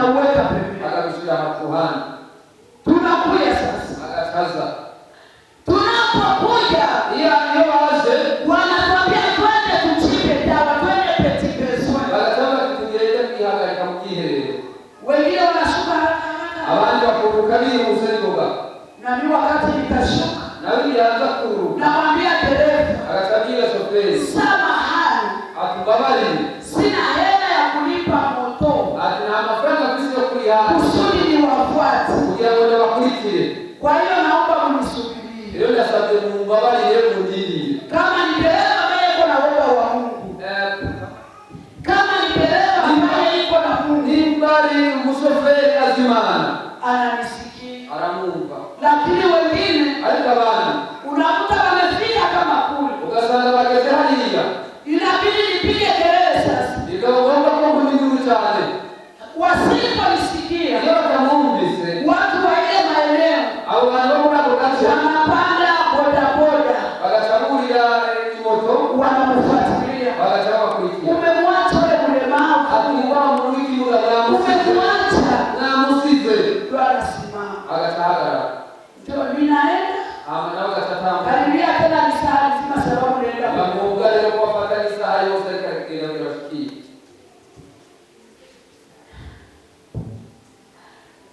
anauweka pembeni. Akabishia makuhani. Tunakuja sasa. Akataza. Tunapokuja Iya niyo waje. Wanatuambia twende tuchimbe dawa, twende petipeswe. Bagatanga tugereze kwihagarika mu bwiherero. Wengine wanashuka haraka. Abandi bakuruka bihusengoga. Na mimi wakati nikashuka. Na wili yaanza kuruka. Namwambia dereva. Akatabia soferi. Samahani. Atubabali. Sina hela ya kulipa moto. Atina mafaranga kisi yo kuri hapa. Kusudi ni wafuate. Kugira ngo bakurikire. Kwa hiyo naomba mnisubirie. Leo nasabye mumbabali leo mundiri. Kama ni dereva ambaye yuko na woga wa Mungu. Kama ni dereva ambaye yuko na Mungu. Ni mbali musoferi azimana. Ananisikia. Aramumva. Lakini wengine alikabana unakuta wamefika kama kule. Ugasanga bageze hariya. Inabidi nipige kelele sasa. Nikaomba Mungu nijuru cyane. Wasipolisikia. Iyo batamwumvise. Watu wa ile maeneo. Abo bantu bo muri ako gace. Wanapanda bodaboda. Bagacagurira imoto. Wanamfuatilia. Bagacabakurikira. Umemwacha ule mlemavu. Atiwa mu w'ikibuga yamusize. Umemwacha. Namusize. Twarasimama. Agacahagara. Ndio ninaenda. Nawe gatatamu. Karibia tena ni saa nzima sababu naenda. Bamuga rero kuwafata isaha yose kagenda birashiki.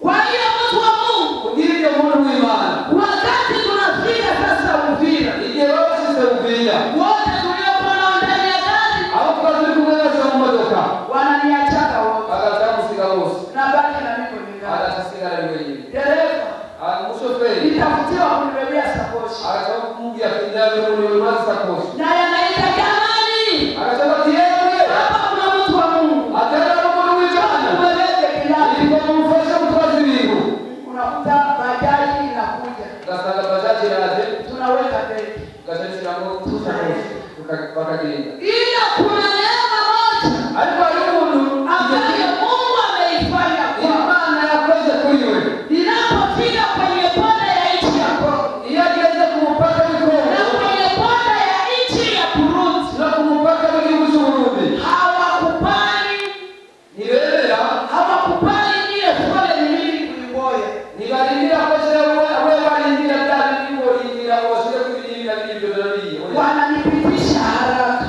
Kwa hiyo mtu wa Mungu, ndiye Mungu w'Imana. Wakati tunafika sasa Uvira. Igihe bose Uvira. Wote tuliokuwa ndani ya gari. Abo twari kumweza mu modoka. Wananiachaka wote. Bagacamusiga bose. Na baki na mimi kwenye gari. Agasigara wenyine. Dereva. Musoferi. Nitafutiwa kunibebea sakoshi. Akakumbukia kinyago muri mwanzo sakoshi. Na yanaita jamani. Akasema tiyewe. Hapa kuna mtu wa Mungu. Atenda Mungu w'Imana. Mweleze kilani. Ndipo mfasha mtwazi bingu. Unakuta bajaji inakuja. Gasanga bajaji yaje. Tunaweka beki. Gasanga Mungu sakoshi. Tukakagenda. Ila kuna neema moja. Alikuwa yumuntu ambaye Mungu ameifanya kwa Imana yakoze kuri wewe. Ninapofika kwenye boda ya nchi ya Kongo. Iyageze ku mupaka w'Kongo. Na kwenye boda ya nchi ya Burundi. Na ku mupaka w'igihugu cy'u Burundi. Hawakubali. Nibebera. Hawakubali ile pole ni mimi kuingoya. Nibarindira ko wewe barindira bya bingo rindira washire kubirindira bibyo nabiye. Wananipitisha haraka.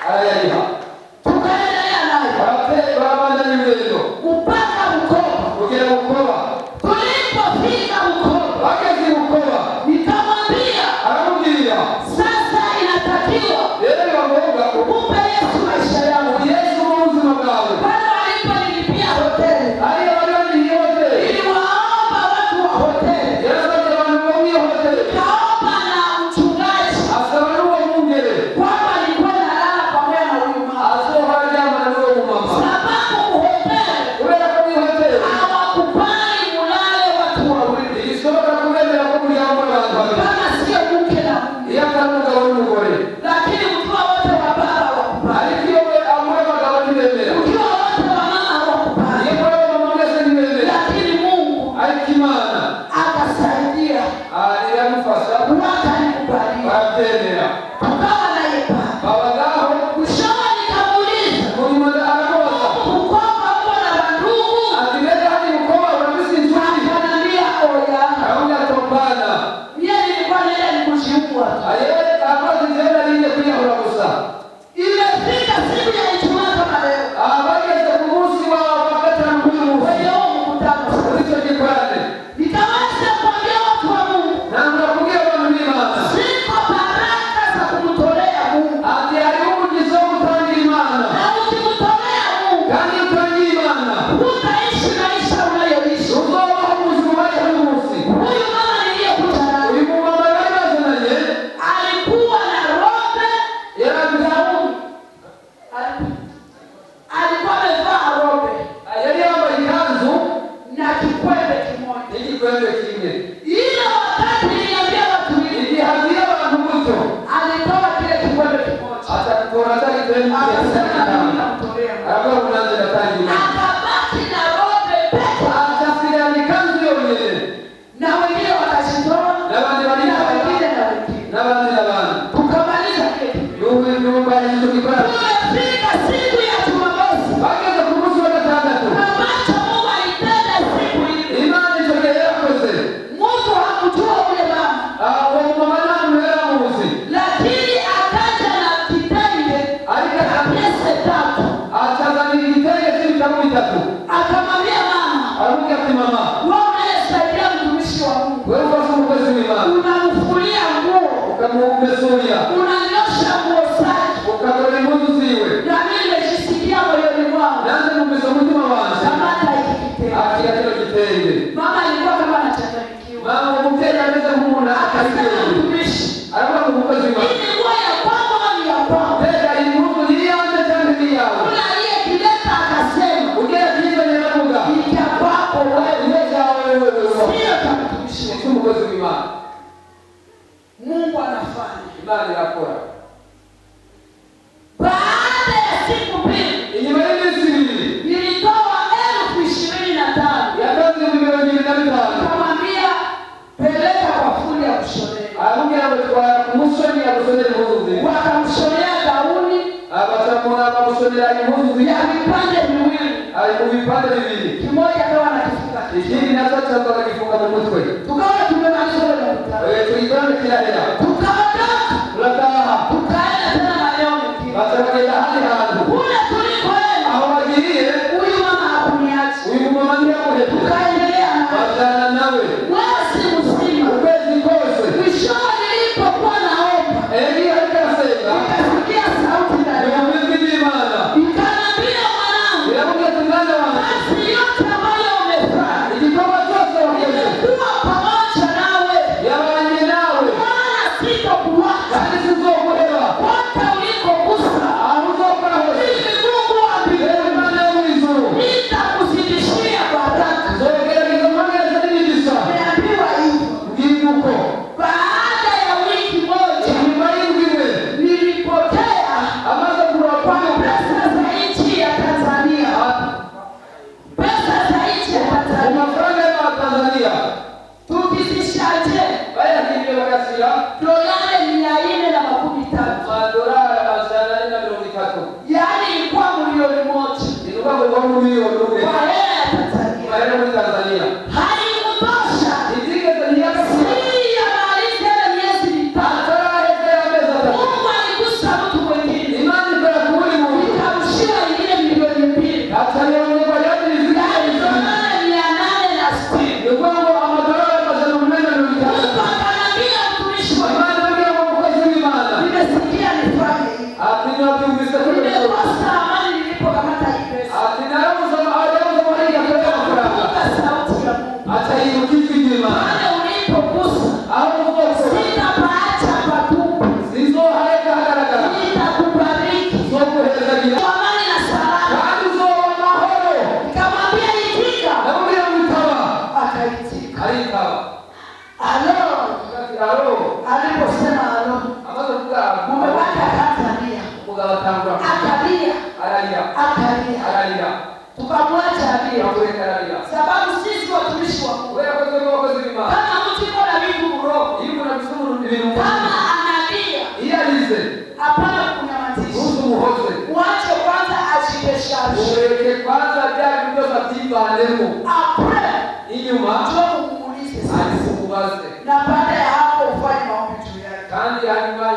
arayariha. Tukaendelea nayo barabandanya urugendo mpaka Bukoba. kugera Bukoba. Tulipofika Bukoba, Bageze Bukoba nikamwambia aramubwira, sasa inatakiwa rero biba ngombwa umpe Yesu maisha yangu. Yesu mu buzima bwawe. Bado aliponilipia hoteli, Hariya bari bandihiye hoteli, niliwaomba watu wa hoteli, yarasabye abantu bo muri iyo hoteli, nikaomba na mchungaji asaba n'uwo mwungere kwamba nilikuwa nalala pamoja na huyu mama, azoba aryamana n'uwo mumama, sababu hoteli kubera ko muri hoteli hawakubali mulale watu wawili ntibishoboka kubemera ko muryama abantu babiri, kama sio mke na mume, iyo atari umugabo n'umugore. lakini mkiwa wote wa baba hawakubali, Ariko iyo muri abagabo ntibemera, mkiwa wote wa mama hawakubali, iyo muri abamama mwese ntibemera. lakini Mungu Ariko Imana akasaidia iramufasha wakanikubali, barabyemera. tukawa naye pale. Babagaho Mwishowe nikamuuliza, murimo aramubaza Bukoba uko na bandugu? ati mbega hadi Bukoba urafise inshuti? Akaniambia oya. Aramubwira ati bana Mie nilikuwa naenda nikujiua. akoze njyewe nariye kwiyahura gusa. Imefika siku ya Ijumaa kama leo, Bageze ku munsi wa gatanu kuri munsi kwenye huo mkutano muri icyo gikorane nikaweza kuambia watu wa Mungu, ntangura kubwira abantu b'Imana ziko baraka za kumtolea Mungu, ati hariho umugisha wo gutangira Imana, na ukimtolea Mungu kandi iyo utangiye Imana hutaishi maisha unayoishi. uzobaho ubuzima ubayeho uyu munsi. Huyu mama niliyekuta naye Uyu mumama bari bazananye alikuwa na robe, alikuwa amevaa robe yari yambaye ikanzu na kikwembe kimoja. n'igikwembe kimwe. Ile wakati niliambia watu hivi, Igihe abwiye abantu gutyo alitoa kile kikwembe kimoja, atatora atagikwembe akasema mimi namtolea Mungu. aravuga ngo nanjye natangiye Imana. Akabaki na robe peke, Atasigana ikanzu yonyine na wengine wakajitoa, n'abandi na bari wengine na wengine, n'abandi n'abandi. tukamaliza kile kikwembe. Nyumba y'icyo gikorane Tumefika siku ya Jumamosi bageze ku munsi wa gatandatu. ambacho Mungu alitenda siku ile. Imana icyo gihe yarakoze. Mtu hakujua ule mama, Uwo mumama nta muntu yari amuzi, lakini akaja na kitenge ariko na pesa tatu, atazanira igitenge cy'ibitabo bitatu. akamwambia mama, Aramubwira ati mama, wewe unayesaidia mtumishi wa Mungu, wewe ufashe umukozi w'Imana unamfulia nguo, ukamumesuria unanyosha nguo zake, ukagorora impuzu ziwe, na mimi nimejisikia moyoni mwangu nanjye numvise umutima wanjye kamata hiki kitenge. akira kino gitenge. Mama alikuwa kama anachanganyikiwa, Mama umubyeyi ameze nk'umuntu akasema akariye, mtumishi, aravuga ngo umukozi w'Imana, hii ni nguo ya kwako au ni ya kwangu? mbega iyi mpuzu ni iyanjye cyangwa ni iyawe? Kuna aliyekileta akasema Ugera kizanye aravuga ni cha kwako wewe, iyo cyawe wewe sio cha mtumishi wa Mungu. cy'umukozi w'Imana. Mungu anafanya. Imana irakora. Baada ya siku mbili Inyuma y'iminsi ibiri nilitoa 25,000, yatanze 25,000. nikamwambia peleka kwa fundi ya kushonea. Aramubwira ngo twara ku musoni agusonera impuzu ziwe. Wakamshonea gauni bamusonera impuzu ziwe ya vipande viwili, ari mu bipande bibiri, kimoja akawa anakifunga, ikindi nacyo cyangwa akagifunga mu mutwe. tukawa tumemaliza ule mkutano, Tugikorane kirahera, tukaondoka, turataha, tukaenda tena maeneo mengine. baca bagenda ahandi hantu. Kule tulikoenda Aho bagiye huyu mama hakuniacha, uyu mumama ntiyamuhebye, tukaendelea naye bajyana nawe mwezi mzima. ukwezi kose. Mwishowe nilipokuwa naomba, Eli ariko arasenga nikasikia sauti ndani yangu, mu ijwi ry'Imana ikaniambia mwanangu, iramubwira ati mwana wanjye, kazi yote ambayo umefanya igikorwa cyose wakoze nimekuwa pamoja nawe, yabanye nawe wala sitokuacha. kandi sinzoguheba. nabyumvise ko nimekosa amani nilipokamata hii pesa. ati narabuze amahoro y'amafaranga Sauti ya Mungu. ati yirukijwe inyuma Pale ulipogusa aho mvuga sitapaacha patupu. zizohareka hagaragara Nitakubariki. zokuhezagira Amani na salama. kandi uzoba amahoro. Nikamwambia itika. Namubwira mwitaba Akaitika. aritaba Alo. ati alo Aliposema alo. amaze kuvuga Mume wake akaanza umugabo atangura akalia. ararira Akalia. ararira Tukamwacha alie. akureka ararira Sababu sisi watumishi wa Mungu. kubera ko twebwe abakozi b'Imana Kama mtu yuko na vitu mroho. iyo umuntu afite ibintu Kama analia. iyo arize Hapana kunyamazisha. ntumuhoze Uache kwanza ajibeshaje. ureke kwanza bya bintu byose abyivanemo Apre. inyuma Njoo umuulize sasa. arimubaze Na baada ya hapo ufanye maombi juu yake. kandi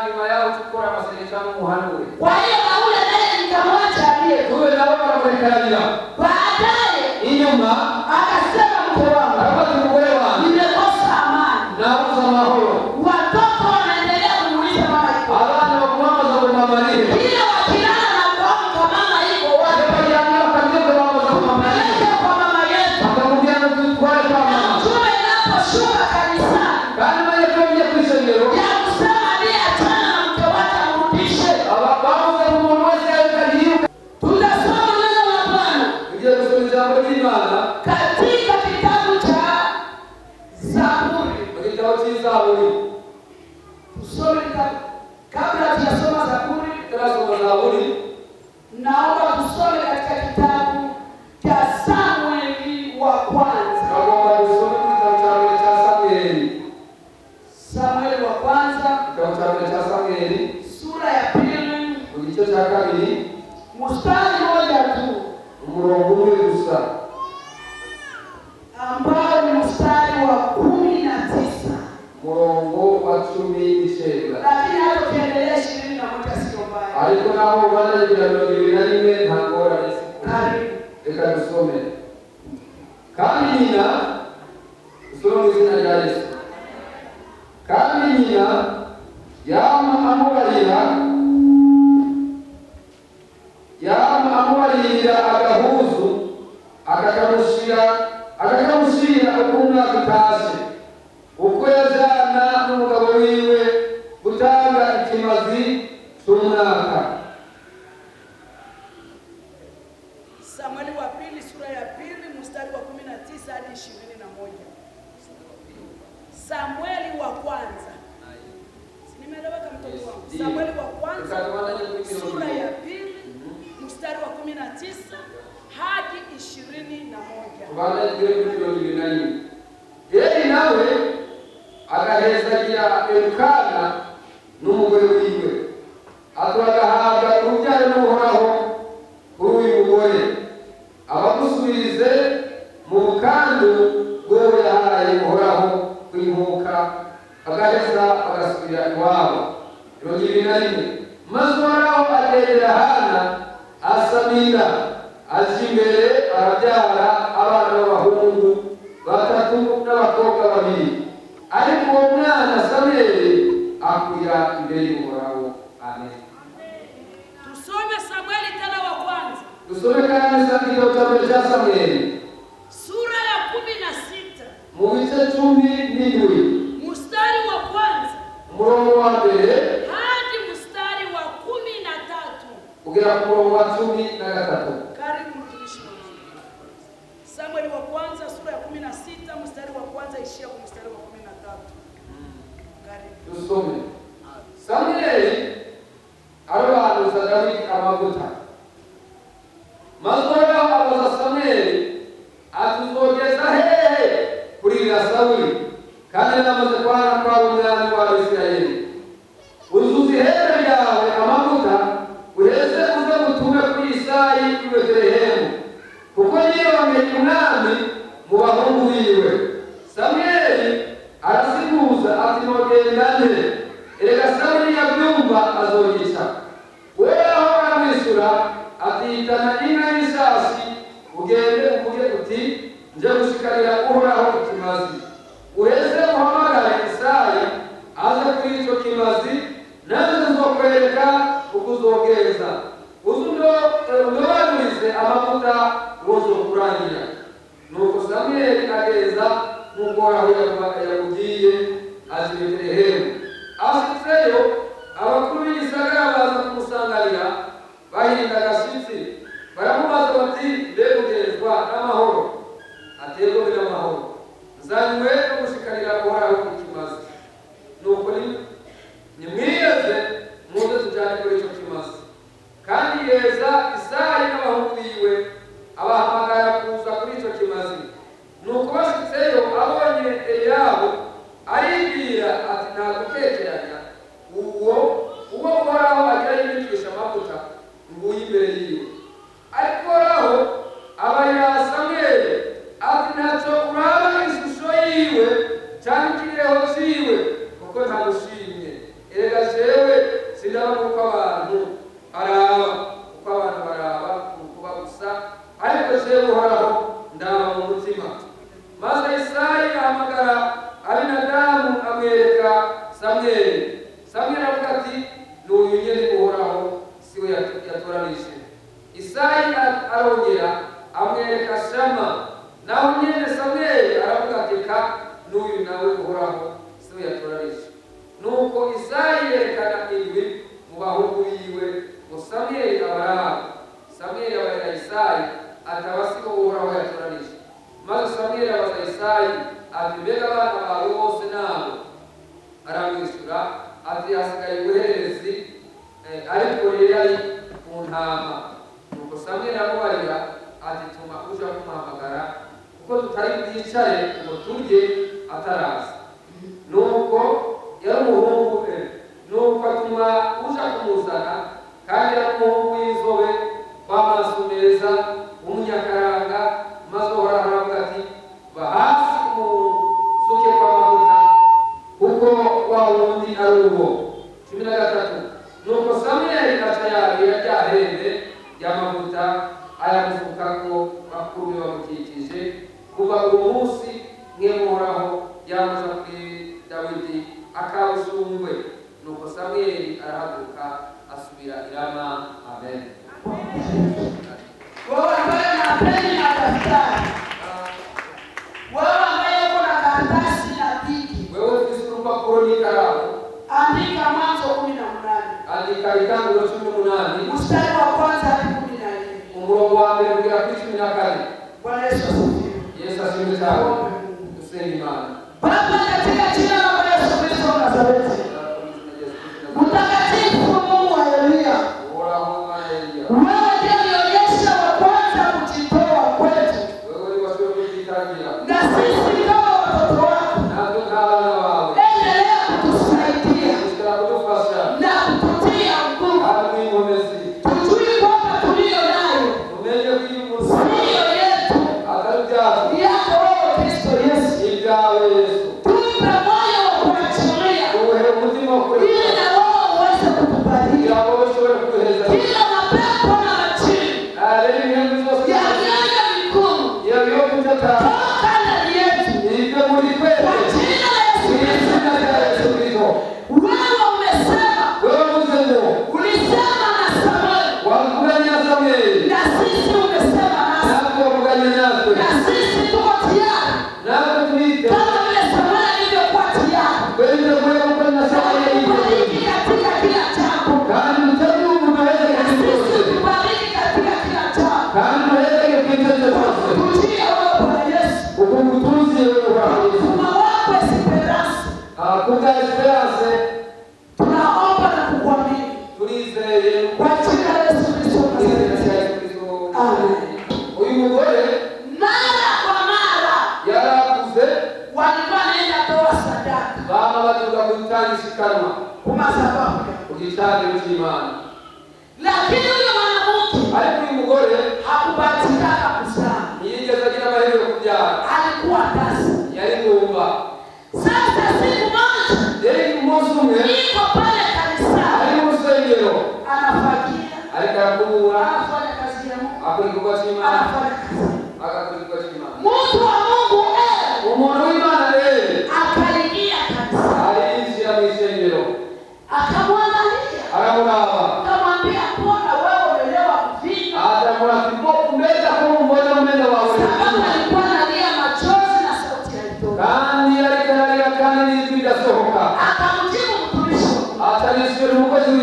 nyuma yaho tukora amasengesho n'umuhanure. Kwa hiyo na ule naye nikamwacha alie. Tuwe nabo baramurekarira Baadaye inyuma akasema mke wangu. arafata umugore wanjye Nimekosa amani. nabuze amahoro. Watoto wanaendelea kumuuliza mama iko. Abana bakubabaza ngo mama arihe. Ile wakilala na kuamka mama iko wapi? Iyo baryamye bakabyuka babaza ngo mama arihe. Peleke kwa mama yetu. Bakamubwira ngo tutware kwa Na mama. mtume inaposhuka kanisani. Kandi maze twongeye ku isengero Ya kusema aliyeachana na mke wake amrudishe. bavuze ngo umuntu wese yahiruka. Tutasoma neno la Bwana Tugiye gusoma ijambo ry'Imana katika kitabu cha Zaburi. mu gitabo cy'Izaburi. Tusome kabla tujasoma Zaburi, Turasoma Zaburi. naomba tusome katika kitabu cha Samueli wa kwanza. Tugomba gusoma igitabo cya mbere cya Samweli. Samueli wa kwanza Igitabo cya mbere cya Samweli sura ya pili mu gice cya kabiri mstari mmoja tu umurongo umwe gusa ambao ni mstari wa 19, umurongo wa 19. lakini hata ukiendelea 21 sio mbaya. Ariko naho ubana kugira 21 nta ngorane. Karibu. Reka dusome. Kandi nyina usome mu izina rya Yesu. Kandi nyina yama amubarira agahuzu akakamushyira uko umwaka utashye, uko yajyana n'umugabo wiwe gutanga ikimazi cy'umwaka. Samueli wa pili sura ya pili mstari wa 19 hadi 21. Samueli wa kwanza. Nimeeleweka mtoto wangu? Samueli wa kwanza sura ya pili mstari wa 19 hadi 21. Kubana igire kuri 24. Eli nawe agahezagira Elukana n'umugore wiwe, atagahabwa urubyaro n'uhoraho kuri uyu mugore, abamusubirize mu bukandu bw'uwo yahaye uhoraho kw'inkuka, agaheza agasubira iwabo. 21. Maze uhoraho agendera Hana asamira, aje imbere arabyara abana b'abahungu 3 n'abakobwa 2. Ariko uwo mwana Samweli akurira imbere y'uhoraho. Amen. Tusome Samueli tena wa kwanza. Tusome kandi igitabo cya mbere cya Samweli Sura ya 16. mu bice 17 Mstari wa kwanza umurongo wa mbere hadi mstari wa 13. kugera ku murongo wa 13. Karibu mtumishi wa Mungu. Samueli wa kwanza sura ya 16 mstari wa kwanza ishia kwa mstari wa 13. Karibu. Dusome. Samweli arobanuza Dawidi amavuta. Maze Uhoraho abaza Samweli ati uzogeza hehe kurira Sawuli kandi namaze kwana kwa umwami wa Isirayeli. Uzuza ihembe ryawe amavuta uheze uze gutume kuri Isayi i Betelehemu, kuko yiyongeye umwami mu bahungu biwe. Samweli arasiguza ati nogenda nte? Erega Sawuli yabyumva azoyica. Uhoraho aramwishyura ati hitana inka y'isasi ugende uvuge uti nje gushikarira Uhoraho ikimazi. Uheze uhamagare Isayi aze kuri icyo kimazi, nanjye nzokwereka uko uzogeza. uzobanurize amavuta wozo kurangira. Nuko Samweli ageza nk'uko Uhoraho yamubwiye aza i Betelehemu. Ashitseyo abakuru b'igisagara baza kumusanganira bahinda agashyitsi, baramubaza bati mbega ugerezwa n'amahoro? Ati yego biri amahoro, nzanywe no gushikarira Uhoraho ikimazi. Nuko nimwiyeze muze tujyane kuri icyo kimazi. Kandi yeza Isayi n'abahungu biwe abahamagara kuza kuri icyo kimazi. Nuko bashitseyo abonye Eliyabu aribwira ati nta gutekeranya uwo Uhoraho agira yimikisha amavuta nguye imbere yiwe. Ariko Uhoraho abarira Samweli ati ntacyo uraba ishusho yiwe cyangwa ikireho ciwe kuko ntagushimye. Erega jewe sindaba kuko abantu araba, kuko abantu baraba kuba gusa, ariko jewe Uhoraho ndaba mu mutima. Maze Isayi ahamagara Abinadabu amwereka Samweli. Samweli avuga ati n'uyu nyene Uhoraho siwe yatoranije. Isayi arongera amwereka Shama, naho nyene Samweli aravuga ati ka n'uyu nawe Uhoraho siwe yatoranije. Nuko Isayi yerekana indwi mu bahungu biwe ngo Samweli abaraba. Samweli abarira Isayi ati abasigo Uhoraho yatoranije. Maze Samweli abaza Isayi ati mbega abana bawe bose nabo? Aramwishyura ati hasigaye ubuherezi ariko rero ari ku ntama. Nuko Samweli amubarira ati tuma uja kumuhamagara kuko tutari bwicare ngo turye ataraza. Nuko yari umuhungu we. Nuko atuma uja kumuzana, kandi yari umuhungu w'inzobe w'amaso meza w'umunyakaranga. Maze Uhoraho aravuga ati va hasi umusuke kw'amavuta kuko wa wundi ari uwo. 13. Nuko Samweli aca yarira rya hembe ry'amavuta ayamufukako bakuru be bamukikije. Kuva uwo munsi Uhoraho yamuja kuri Dawidi akabushungwe. Nuko Samweli arahaguruka asubira i Rama. Amen. Wewe ambaye unapenda na daftari, wewe ambaye uko na karatasi na biki, wewe ufise urupapuro n'ikaramu, andika Mwanzo 18. andika Itanguriro 18 mstari wa kwanza hadi 14. umurongo wa mbere kugera kuri 14. Bwana Yesu asifiwe. Yesu asifiwe sana. Tuseme Imana. Baba, katika jina la Bwana Yesu Kristo wa Nazareti, mtakatifu Mungu wa Elia, Uhoraho Imana ya Elia, wewe ndiye ulionyesha wa kwanza kujitoa kwetu, wewe uliwasema kujitangia, na sisi kama watoto wako na tukabana wawe, endelea kutusaidia kutufasha na kututia nguvu, hadi mwezi tujue kwamba tulio nayo umenye kuimusa sio yetu, atajaza ni yako wewe Kristo Yesu. ingawa Yesu Tupe moyo wa kuachilia uwe umutima wa ili na wewe uweze kutubariki. ya ushobora kuheza Kila mapepo na majini aleni ngizo ya mianga migumu ya yopitata toka ndani yetu ipe muri kwa kweli jina la Yesu Kristo. Yesu na Yesu Kristo. Wewe umesema, Wewe mzee ulisema na Samweli, wakuganya Samweli, na sisi umesema nasi, nako wakuganya nako, na sisi tuko tayari nako tuite kama vile Samweli alivyokuwa tayari. kwenda kwa kupenda Samweli Tubariki katika kila jambo, kandi mtabu mtaweza na sisi kitu tubariki katika kila jambo. kandi mtaweza kitu chochote Tujie wewe Bwana Yesu, ukukutuzi wewe kwa Yesu tuma wako Esperance, akuta esperance tunaomba na kukuamini tulizeye kwa jina la Yesu Kristo wa Nazareti. Amen. uyu mugore Mara kwa mara yarakuze walikuwa wanaenda toa sadaka bama batuka kutani shikanwa kwa madhabahu, ukitani cy'Imana, lakini huyo mwanamke ariko uyu mugore hakubahatika kuzaa, ntiyigeze agira amahirwe yo kubyara, alikuwa tasa. yari ngumba. Sasa siku moja Yari umunsi umwe niko pale kanisani, ari mu rusengero anafagia, ariko arakubura anafanya kazi ya Mungu, akora igikorwa cy'Imana, anafanya kazi. agakora igikorwa cy'Imana. Mtu wa Mungu Umuntu w'Imana rero akaingia kanisani, arinjira mu isengero akamwangalia, aramuraba akamwambia mbona wewe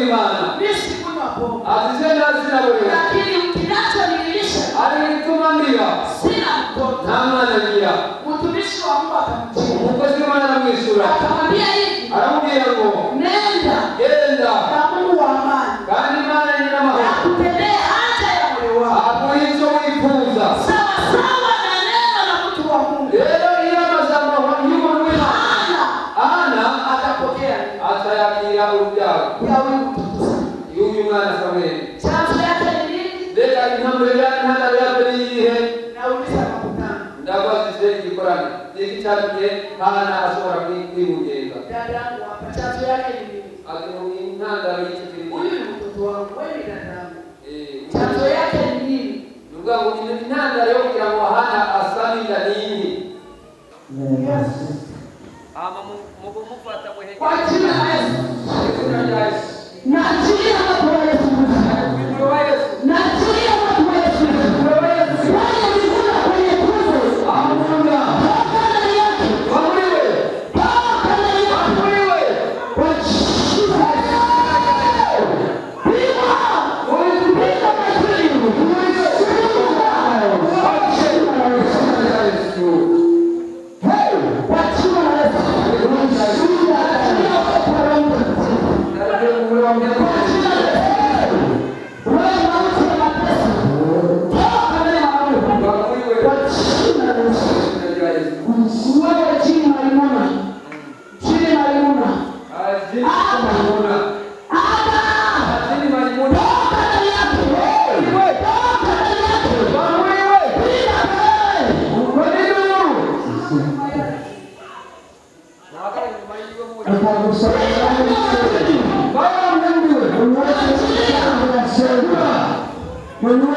w'Imana. Nisikunywa pombe. Atizenda sina wewe. Lakini kinachonilisha. Alinitumania. Sina mtoto. Na mwana ndia. Mtumishi wa Mungu akamjibu. Mkozi mwana mwisura. Akamwambia hivi. Aramwambia ngo. Nenda. Genda. Na Mungu wa amani. Kandi Imana ina mahoro. Akutendee haja ya moyo wako. Hapo hicho wifuza. Sawa sawa na neno la mtu wa Mungu. Leo hiyo mazamba yuko mwema. Ana atapokea. Atayakira ujao. Ya huyu mtoto. Yuyu mwana Samueli. Chanzo yake ni nini? Leka inamwelea hata yake nihe. Nauliza makutano. Ndabazi zeki Qur'an. Nikichaje hana asora kuimujenga. Dadangu hapa chanzo yake ni nini? Akimwinanda yichikiri. Huyu ni mtoto wangu, wewe ni dadangu. Chanzo yake ni nini? Ndugu yangu inanda leo kwa hana asali la nini? Ama Mungu mfuata mwehe. Kwa jina la Yesu. Na achilia watu wa Yesu. Na achilia watu wa Yesu. Wale miguu kwenye tumbo. Amuna. Toka ndani yake. Amuriwe. Toka ndani yake. Amuriwe. Kwa jina la Yesu. Pima. Pima majini. When you